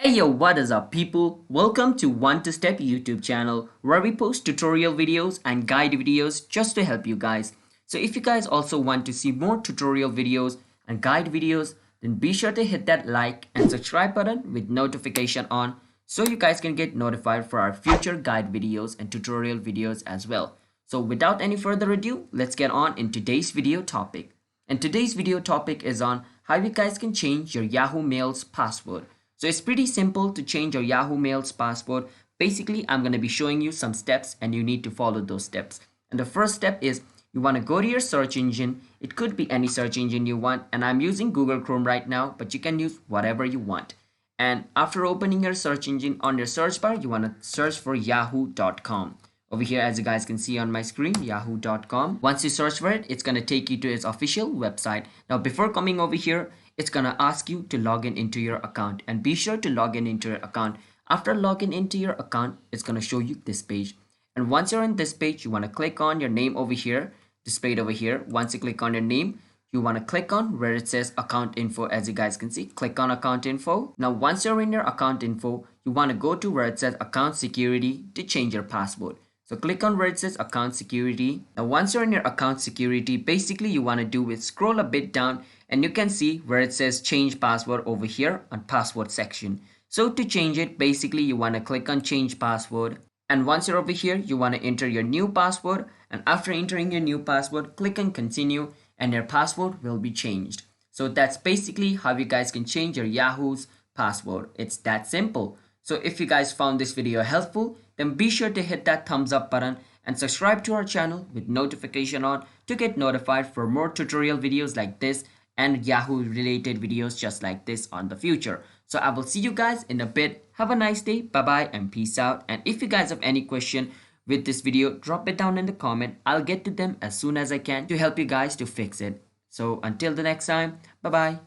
Hey yo, what is up people? Welcome to One to Step YouTube channel where we post tutorial videos and guide videos just to help you guys. So if you guys also want to see more tutorial videos and guide videos, then be sure to hit that like and subscribe button with notification on so you guys can get notified for our future guide videos and tutorial videos as well. So without any further ado, let's get on in today's video topic. And today's video topic is on how you guys can change your Yahoo Mail's password. So it's pretty simple to change your Yahoo Mail's password. Basically, I'm going to be showing you some steps and you need to follow those steps. And the first step is you want to go to your search engine. It could be any search engine you want. And I'm using Google Chrome right now, but you can use whatever you want. And after opening your search engine, on your search bar, you want to search for yahoo.com. Over here, as you guys can see on my screen, yahoo.com. Once you search for it, it's going to take you to its official website. Now, before coming over here, it's going to ask you to log in into your account, and be sure to log in into your account. After logging into your account, it's going to show you this page. And once you're on this page, you want to click on your name over here, displayed over here. Once you click on your name, you want to click on where it says account info. As you guys can see, click on account info. Now, once you're in your account info, you want to go to where it says account security to change your password. So click on where it says account security. Now, once you're in your account security, basically you want to do is scroll a bit down and you can see where it says change password over here on password section. So to change it, basically you want to click on change password. And once you're over here, you want to enter your new password. And after entering your new password, click on continue and your password will be changed. So that's basically how you guys can change your Yahoo's password. It's that simple. So if you guys found this video helpful, then be sure to hit that thumbs up button and subscribe to our channel with notification on to get notified for more tutorial videos like this and Yahoo related videos just like this on the future. So I will see you guys in a bit. Have a nice day. Bye bye and peace out. And if you guys have any question with this video, drop it down in the comment. I'll get to them as soon as I can to help you guys to fix it. So until the next time, bye bye.